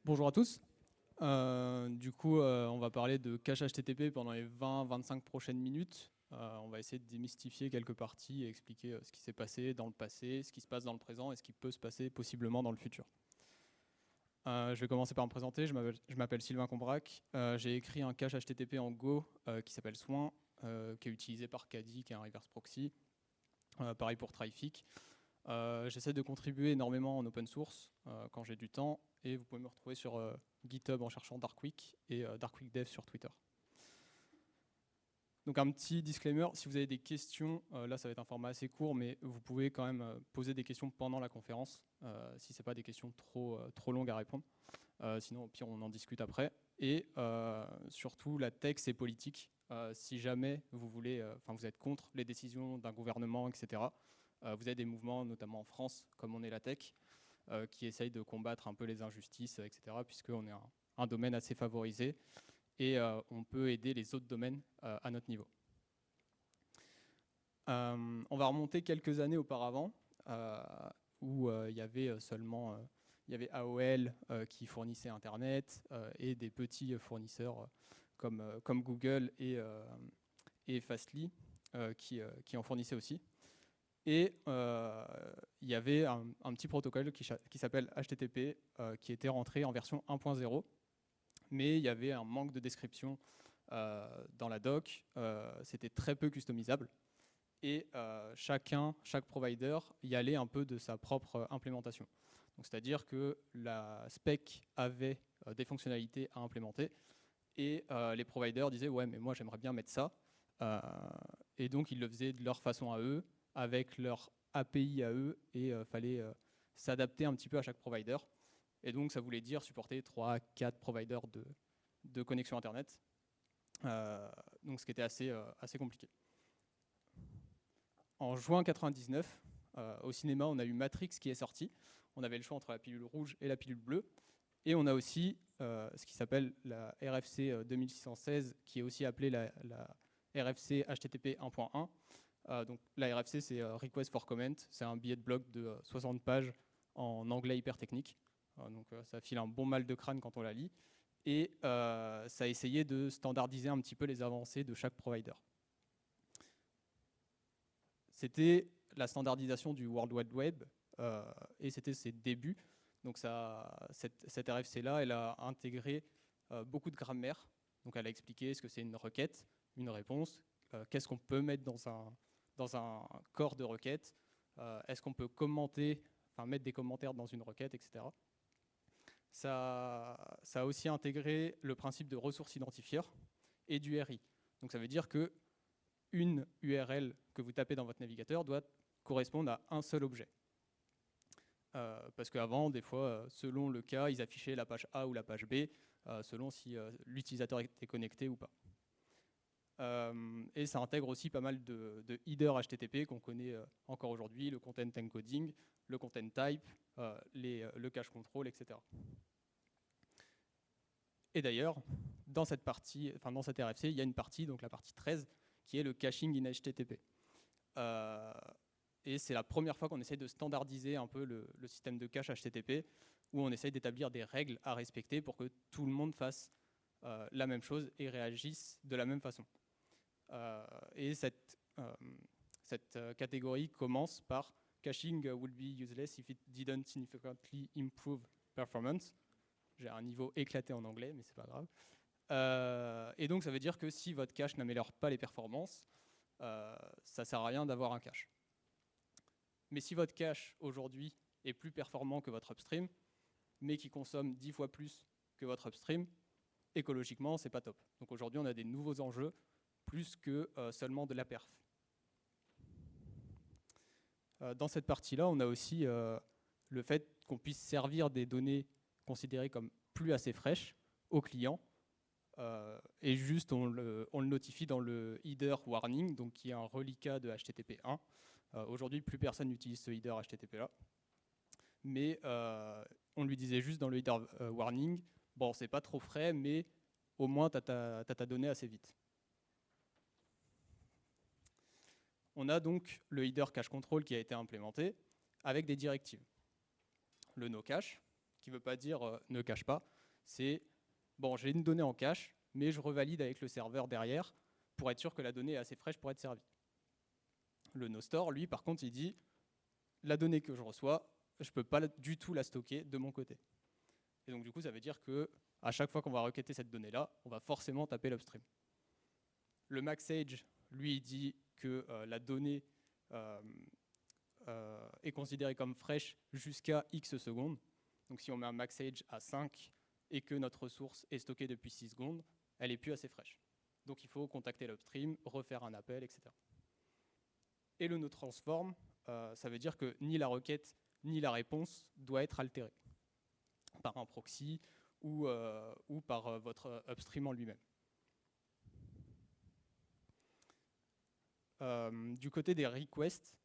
Bonjour à tous. On va parler de cache HTTP pendant les 20-25 prochaines minutes. On va essayer de démystifier quelques parties et expliquer ce qui s'est passé dans le passé, ce qui se passe dans le présent et ce qui peut se passer possiblement dans le futur. Je vais commencer par me présenter. Je m'appelle Sylvain Combrac. J'ai écrit un cache HTTP en Go qui s'appelle Soin, qui est utilisé par Kadi, qui est un reverse proxy. Pareil pour Tryfic. J'essaie de contribuer énormément en open source quand j'ai du temps, et vous pouvez me retrouver sur GitHub en cherchant Darkweek et Darkweek Dev sur Twitter. Donc un petit disclaimer, si vous avez des questions, là ça va être un format assez court, mais vous pouvez quand même poser des questions pendant la conférence, si ce n'est pas des questions trop longues à répondre. Sinon au pire on en discute après. Et surtout la tech c'est politique. Si jamais vous êtes contre les décisions d'un gouvernement, etc., vous avez des mouvements, notamment en France, comme on est la tech, qui essayent de combattre un peu les injustices, etc., puisqu'on est un domaine assez favorisé et on peut aider les autres domaines à notre niveau. On va remonter quelques années auparavant, où il y avait AOL qui fournissait Internet et des petits fournisseurs comme Google et Fastly qui en fournissaient aussi. Et il y avait un petit protocole qui s'appelle HTTP qui était rentré en version 1.0, mais il y avait un manque de description dans la doc, c'était très peu customisable, et chaque provider y allait un peu de sa propre implémentation. C'est-à-dire que la spec avait des fonctionnalités à implémenter, et les providers disaient « ouais, mais moi j'aimerais bien mettre ça », et donc ils le faisaient de leur façon à eux, avec leur API à eux, et fallait s'adapter un petit peu à chaque provider. Et donc ça voulait dire supporter 3-4 providers de connexion Internet, donc ce qui était assez compliqué. En juin 99, au cinéma, on a eu Matrix qui est sorti. On avait le choix entre la pilule rouge et la pilule bleue. Et on a aussi ce qui s'appelle la RFC 2616, qui est aussi appelée la RFC HTTP 1.1. Donc la RFC, c'est Request for Comment. C'est un billet de blog de 60 pages en anglais hyper technique. Donc ça file un bon mal de crâne quand on la lit. Et ça a essayé de standardiser un petit peu les avancées de chaque provider. C'était la standardisation du World Wide Web et c'était ses débuts. Donc cette RFC-là, elle a intégré beaucoup de grammaire. Donc elle a expliqué ce que c'est une requête, une réponse, qu'est-ce qu'on peut mettre dans un corps de requête, est-ce qu'on peut mettre des commentaires dans une requête, etc. Ça a aussi intégré le principe de ressource identifieur et du RI. Donc ça veut dire que une URL que vous tapez dans votre navigateur doit correspondre à un seul objet. Parce qu'avant, des fois, selon le cas, ils affichaient la page A ou la page B, selon si l'utilisateur était connecté ou pas. Et ça intègre aussi pas mal de headers HTTP qu'on connaît encore aujourd'hui, le content encoding, le content type, le cache control, etc. Et d'ailleurs, dans cette RFC, il y a une partie, donc la partie 13, qui est le caching in HTTP. Et c'est la première fois qu'on essaye de standardiser un peu le système de cache HTTP, où on essaye d'établir des règles à respecter pour que tout le monde fasse la même chose et réagisse de la même façon. Et cette catégorie commence par « Caching would be useless if it didn't significantly improve performance ». J'ai un niveau éclaté en anglais, mais c'est pas grave. Et donc ça veut dire que si votre cache n'améliore pas les performances, ça sert à rien d'avoir un cache. Mais si votre cache aujourd'hui est plus performant que votre upstream, mais qui consomme 10 fois plus que votre upstream, écologiquement, c'est pas top. Donc aujourd'hui, on a des nouveaux enjeux plus que seulement de la perf. Dans cette partie-là, on a aussi le fait qu'on puisse servir des données considérées comme plus assez fraîches aux clients, et juste on le notifie dans le header warning, donc qui est un reliquat de HTTP 1. Aujourd'hui, plus personne n'utilise ce header HTTP-là, mais on lui disait juste dans le header warning, bon, c'est pas trop frais, mais au moins tu as ta donnée assez vite. On a donc le header cache control qui a été implémenté avec des directives. Le no cache, qui ne veut pas dire ne cache pas, c'est, bon, j'ai une donnée en cache, mais je revalide avec le serveur derrière pour être sûr que la donnée est assez fraîche pour être servie. Le no-store, lui, par contre, il dit, la donnée que je reçois, je ne peux pas du tout la stocker de mon côté. Et donc, du coup, ça veut dire que à chaque fois qu'on va requêter cette donnée-là, on va forcément taper l'upstream. Le MaxAge, lui, il dit que la donnée est considérée comme fraîche jusqu'à X secondes. Donc si on met un MaxAge à 5 et que notre ressource est stockée depuis 6 secondes, elle n'est plus assez fraîche. Donc il faut contacter l'upstream, refaire un appel, etc. Et le noTransform, ça veut dire que ni la requête ni la réponse doit être altérée par un proxy ou par votre upstream en lui-même. Du côté des requests,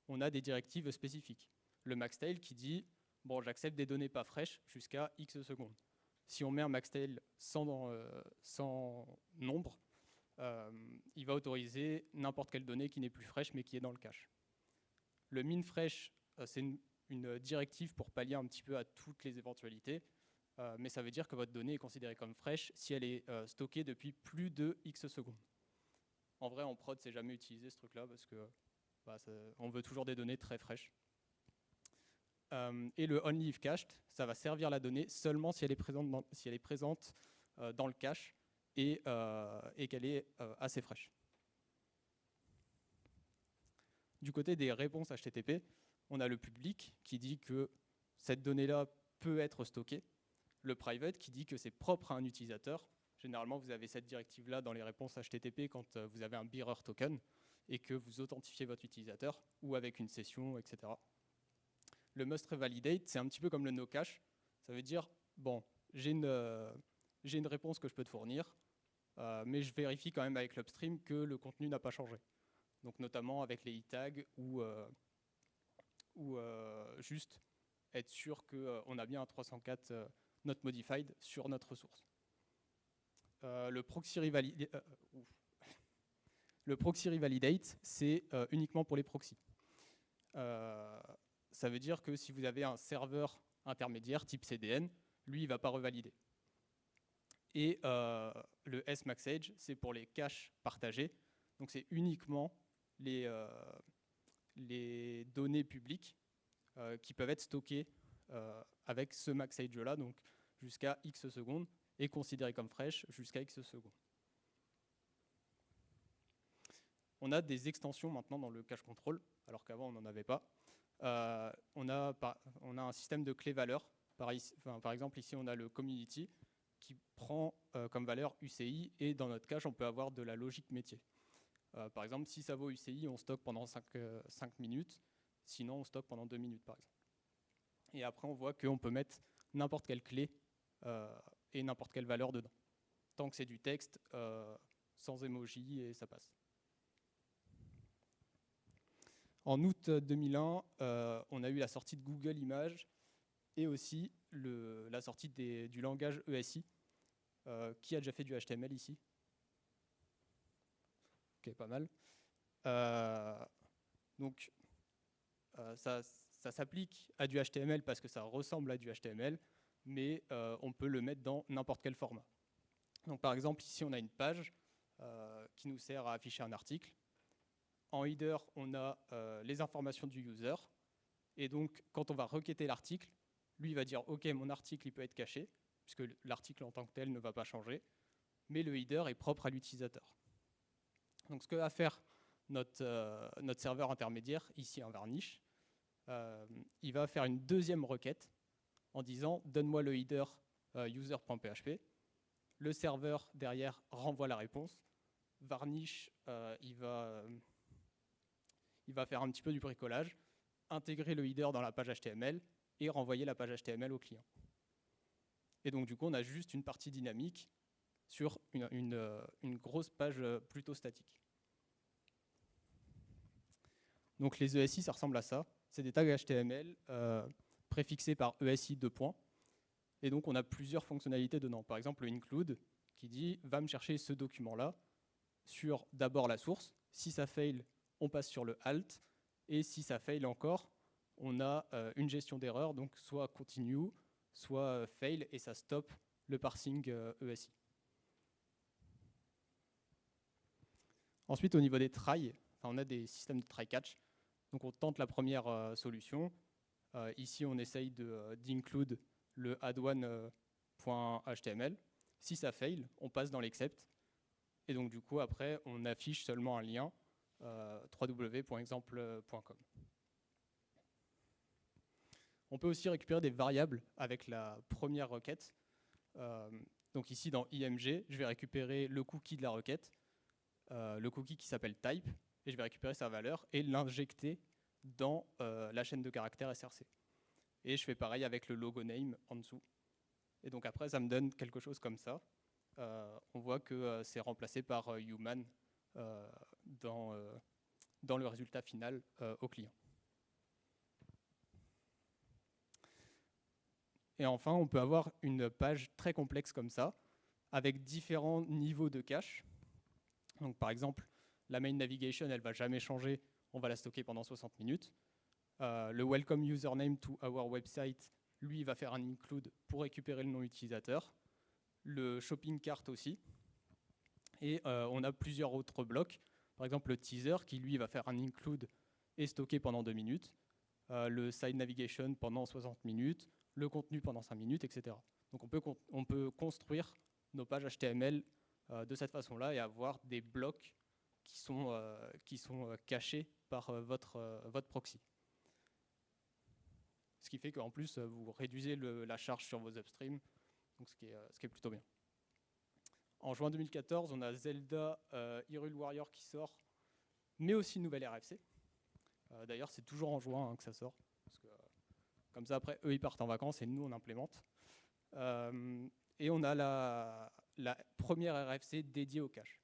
on a des directives spécifiques. Le maxtail qui dit, bon, j'accepte des données pas fraîches jusqu'à X secondes. Si on met un maxtail sans nombre, il va autoriser n'importe quelle donnée qui n'est plus fraîche mais qui est dans le cache. Le minFresh, c'est une directive pour pallier un petit peu à toutes les éventualités, mais ça veut dire que votre donnée est considérée comme fraîche si elle est stockée depuis plus de X secondes. En vrai, en prod, c'est jamais utilisé ce truc-là parce que on veut toujours des données très fraîches. Et le only if cached, ça va servir la donnée seulement si elle est présente dans le cache et qu'elle est assez fraîche. Du côté des réponses HTTP, on a le public qui dit que cette donnée-là peut être stockée, le private qui dit que c'est propre à un utilisateur. Généralement, vous avez cette directive-là dans les réponses HTTP quand vous avez un bearer token et que vous authentifiez votre utilisateur ou avec une session, etc. Le must revalidate, c'est un petit peu comme le no cache. Ça veut dire, bon, j'ai une réponse que je peux te fournir, mais je vérifie quand même avec l'upstream que le contenu n'a pas changé. Donc notamment avec les e-tags ou juste être sûr qu'on a bien un 304 not modified sur notre ressource. Le proxy revalidate, c'est uniquement pour les proxys. Ça veut dire que si vous avez un serveur intermédiaire type CDN, lui, il ne va pas revalider. Et le sMaxAge, c'est pour les caches partagées. Donc c'est uniquement les données publiques qui peuvent être stockées avec ce MaxAge-là, donc jusqu'à X secondes, et considérées comme fraîches jusqu'à X secondes. On a des extensions maintenant dans le cache control, alors qu'avant on n'en avait pas. On a un système de clés-valeurs. Par exemple, ici on a le community qui prend comme valeur UCI, et dans notre cache on peut avoir de la logique métier. Par exemple, si ça vaut UCI, on stocke pendant 5 minutes, sinon on stocke pendant 2 minutes par exemple. Et après on voit qu'on peut mettre n'importe quelle clé et n'importe quelle valeur dedans. Tant que c'est du texte, sans emoji, et ça passe. En août 2001, on a eu la sortie de Google Images et aussi la sortie du langage ESI. Qui a déjà fait du HTML ici? Ok, pas mal. Donc, ça s'applique à du HTML parce que ça ressemble à du HTML, mais on peut le mettre dans n'importe quel format. Donc, par exemple, ici, on a une page qui nous sert à afficher un article. En header, on a les informations du user. Et donc, quand on va requêter l'article, lui, il va dire « Ok, mon article, il peut être caché, puisque l'article en tant que tel ne va pas changer, mais le header est propre à l'utilisateur. » Donc, ce que va faire notre serveur intermédiaire, ici un Varnish, il va faire une deuxième requête en disant « Donne-moi le header user.php ». Le serveur, derrière, renvoie la réponse. Varnish, il va faire un petit peu du bricolage, intégrer le header dans la page HTML et renvoyer la page HTML au client. Et donc, du coup, on a juste une partie dynamique sur une grosse page plutôt statique. Donc, les ESI, ça ressemble à ça. C'est des tags HTML préfixés par ESI 2 points. Et donc, on a plusieurs fonctionnalités dedans. Par exemple, le include qui dit « va me chercher ce document-là sur d'abord la source. Si ça fail, on passe sur le alt. Et si ça fail encore, on a une gestion d'erreur, donc soit continue, soit fail, et ça stoppe le parsing ESI. Ensuite, au niveau des tries, on a des systèmes de try-catch. Donc on tente la première solution. Ici, on essaye d'include le add1.html. Si ça fail, on passe dans l'except. Et donc du coup, après, on affiche seulement un lien www.exemple.com. On peut aussi récupérer des variables avec la première requête. Donc ici, dans IMG, je vais récupérer le cookie de la requête, le cookie qui s'appelle type, et je vais récupérer sa valeur et l'injecter dans la chaîne de caractères SRC. Et je fais pareil avec le logo name en dessous. Et donc après, ça me donne quelque chose comme ça. On voit que c'est remplacé par human dans le résultat final au client. Et enfin, on peut avoir une page très complexe comme ça, avec différents niveaux de cache. Donc par exemple, la main navigation, elle ne va jamais changer, on va la stocker pendant 60 minutes. Le welcome username to our website, lui, va faire un include pour récupérer le nom utilisateur. Le shopping cart aussi. Et on a plusieurs autres blocs. Par exemple, le teaser qui, lui, va faire un include et stocker pendant 2 minutes. Le side navigation pendant 60 minutes. Le contenu pendant 5 minutes, etc. Donc on peut construire nos pages HTML de cette façon-là et avoir des blocs qui sont cachés par votre proxy. Ce qui fait qu'en plus, vous réduisez la charge sur vos upstreams, donc ce qui est plutôt bien. En juin 2014, on a Zelda Hyrule Warrior qui sort, mais aussi une nouvelle RFC. D'ailleurs, c'est toujours en juin que ça sort. Parce que, comme ça, après, eux, ils partent en vacances et nous, on implémente. Et on a la première RFC dédiée au cache.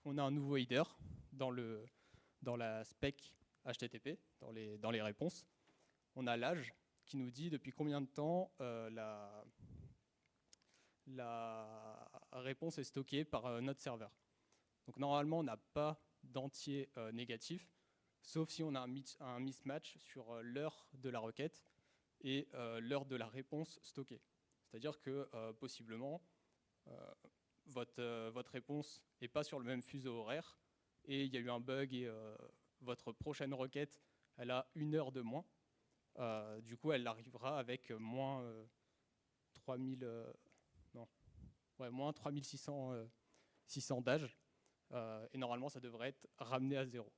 On a un nouveau header dans la spec HTTP, dans les réponses. On a l'âge qui nous dit depuis combien de temps la réponse est stockée par notre serveur. Donc normalement, on n'a pas d'entier négatif, sauf si on a un mismatch sur l'heure de la requête et l'heure de la réponse stockée. C'est-à-dire que possiblement, votre réponse n'est pas sur le même fuseau horaire et il y a eu un bug et votre prochaine requête, elle a 1 heure de moins. Du coup, elle arrivera avec moins 3600 d'âge. Et normalement, ça devrait être ramené à 0.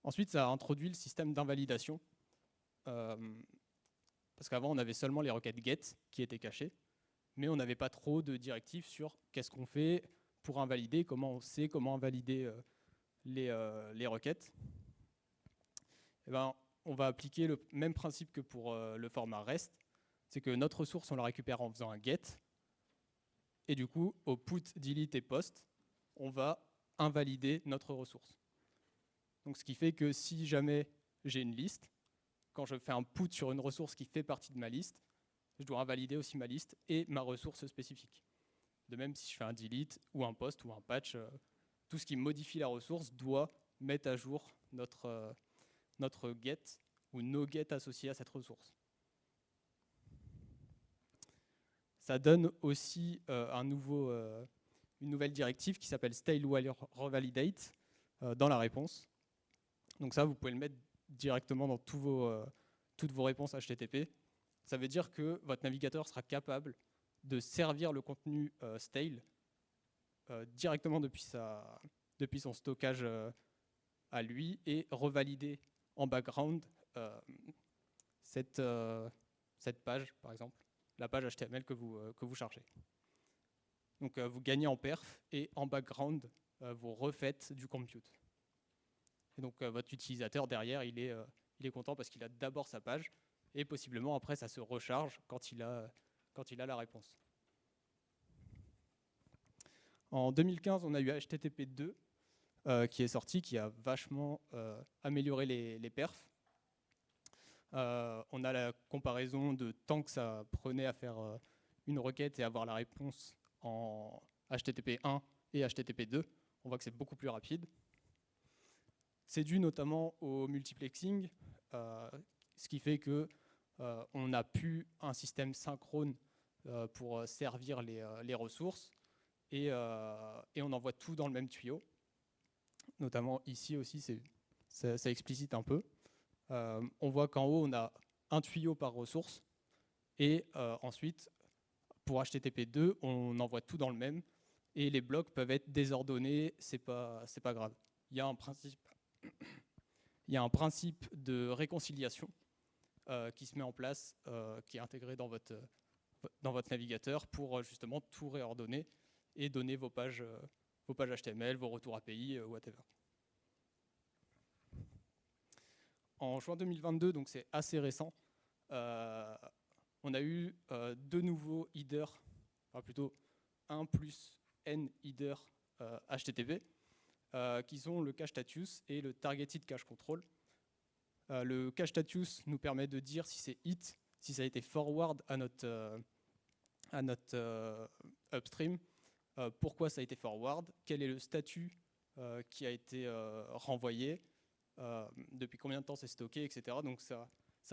Ensuite, ça a introduit le système d'invalidation. Parce qu'avant, on avait seulement les requêtes get qui étaient cachées, mais on n'avait pas trop de directives sur qu'est-ce qu'on fait pour invalider, comment on sait comment invalider les requêtes. Et ben, on va appliquer le même principe que pour le format REST, c'est que notre ressource, on la récupère en faisant un get, et du coup, au put, delete et post, on va invalider notre ressource. Donc, ce qui fait que si jamais j'ai une liste, quand je fais un put sur une ressource qui fait partie de ma liste, je dois invalider aussi ma liste et ma ressource spécifique. De même, si je fais un delete ou un post ou un patch, tout ce qui modifie la ressource doit mettre à jour notre get ou nos get associés à cette ressource. Ça donne aussi une nouvelle directive qui s'appelle stale while revalidate dans la réponse. Donc ça, vous pouvez le mettre directement dans toutes vos réponses HTTP. Ça veut dire que votre navigateur sera capable de servir le contenu stale directement depuis son stockage à lui et revalider en background cette page, par exemple, la page HTML que vous chargez. Donc vous gagnez en perf et en background, vous refaites du compute. Et donc votre utilisateur derrière, il est content parce qu'il a d'abord sa page et possiblement après ça se recharge quand il a la réponse. En 2015, on a eu HTTP 2 qui est sorti, qui a vachement amélioré les perfs. On a la comparaison de temps que ça prenait à faire une requête et avoir la réponse en HTTP 1 et HTTP 2. On voit que c'est beaucoup plus rapide. C'est dû notamment au multiplexing. ce qui fait que on n'a plus un système synchrone pour servir les ressources et on envoie tout dans le même tuyau. Notamment ici aussi, ça explicite un peu. On voit qu'en haut, on a un tuyau par ressource et ensuite, pour HTTP2, on envoie tout dans le même et les blocs peuvent être désordonnés, c'est pas grave. Il y a un principe de réconciliation qui se met en place, qui est intégré dans votre navigateur pour justement tout réordonner et donner vos pages HTML, vos retours API, whatever. En juin 2022, donc c'est assez récent, on a eu 2 nouveaux headers, enfin plutôt 1 plus n headers HTTP, qui sont le cache status et le targeted cache control. Le cache status nous permet de dire si c'est hit, si ça a été forward à notre upstream, pourquoi ça a été forward, quel est le statut qui a été renvoyé, depuis combien de temps c'est stocké, etc. Donc ça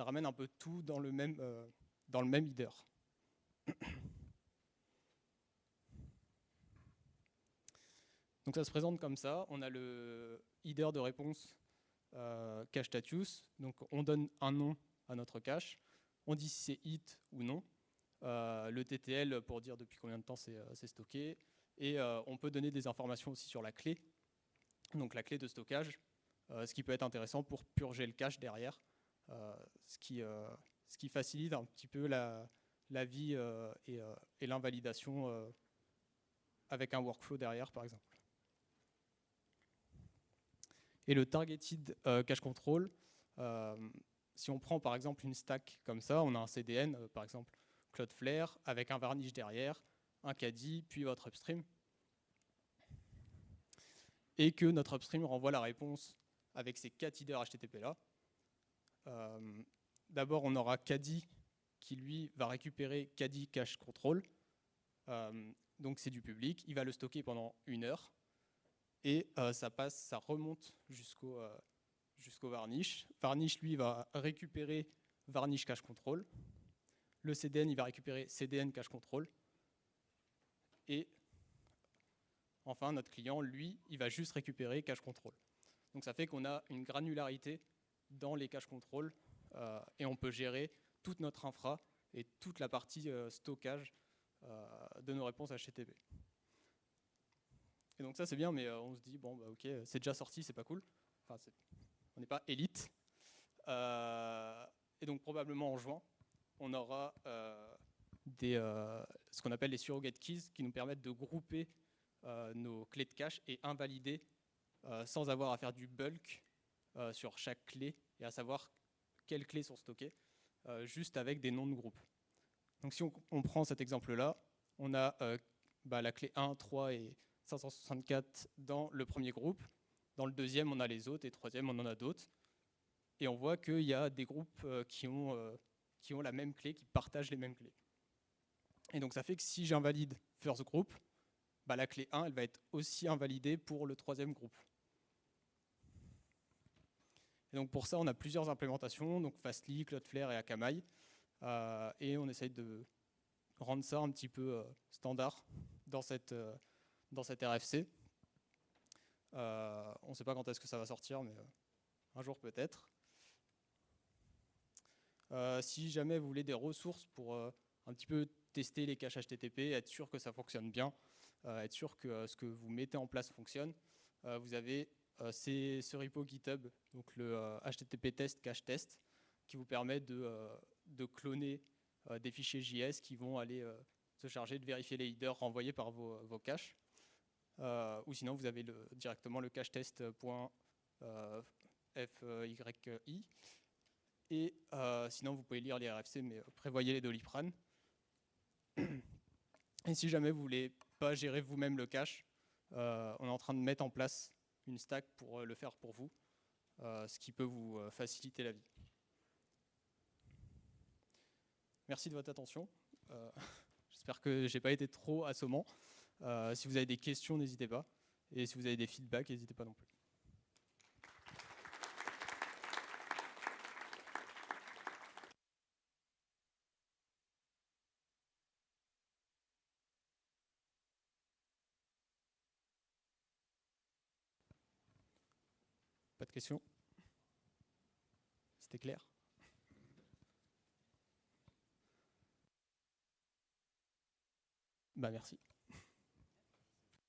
ramène un peu tout dans le même header. Donc ça se présente comme ça. On a le header de réponse cache status. Donc on donne un nom à notre cache. On dit si c'est hit ou non. Le TTL pour dire depuis combien de temps c'est stocké. Et on peut donner des informations aussi sur la clé. Donc la clé de stockage. Ce qui peut être intéressant pour purger le cache derrière. Ce qui facilite un petit peu la vie et l'invalidation avec un workflow derrière, par exemple. Et le targeted cache control, si on prend par exemple une stack comme ça, on a un CDN, par exemple Cloudflare, avec un varnish derrière, un caddy, puis votre upstream. Et que notre upstream renvoie la réponse avec ces 4 headers HTTP là. D'abord, on aura caddy qui, lui, va récupérer caddy cache control. Donc c'est du public, il va le stocker pendant 1 heure. Et ça remonte jusqu'au varnish. Varnish, lui, va récupérer varnish cache control. Le CDN, il va récupérer CDN cache control. Et enfin, notre client, lui, il va juste récupérer cache control. Donc ça fait qu'on a une granularité dans les cache control et on peut gérer toute notre infra et toute la partie stockage de nos réponses HTTP. Et donc ça c'est bien, mais on se dit, bon bah ok, c'est déjà sorti, c'est pas cool. Enfin, on n'est pas élite. Et donc probablement en juin, on aura ce qu'on appelle les surrogate keys qui nous permettent de grouper nos clés de cache et invalider sans avoir à faire du bulk sur chaque clé et à savoir quelles clés sont stockées, juste avec des noms de groupes. Donc si on prend cet exemple-là, on a la clé 1, 3 et 564 dans le premier groupe. Dans le deuxième, on a les autres, et troisième, on en a d'autres. Et on voit qu'il y a des groupes qui ont la même clé, qui partagent les mêmes clés. Et donc ça fait que si j'invalide first group, la clé 1, elle va être aussi invalidée pour le troisième groupe. Et donc pour ça, on a plusieurs implémentations, donc Fastly, Cloudflare et Akamai. Et on essaye de rendre ça un petit peu standard dans cette RFC. On ne sait pas quand est-ce que ça va sortir, mais un jour peut-être. Si jamais vous voulez des ressources pour un petit peu tester les caches HTTP, être sûr que ça fonctionne bien, être sûr que ce que vous mettez en place fonctionne, vous avez ce repo GitHub, donc le HTTP test cache test, qui vous permet de cloner des fichiers JS qui vont aller se charger de vérifier les headers renvoyés par vos caches. Ou sinon, vous avez directement le cache test.fyi. Et sinon, vous pouvez lire les RFC, mais prévoyez les Doliprane. Et si jamais vous ne voulez pas gérer vous-même le cache, on est en train de mettre en place une stack pour le faire pour vous, ce qui peut vous faciliter la vie. Merci de votre attention. J'espère que je n'ai pas été trop assommant. Si vous avez des questions, n'hésitez pas. Et si vous avez des feedbacks, n'hésitez pas non plus. questions? C'était clair? Bah merci.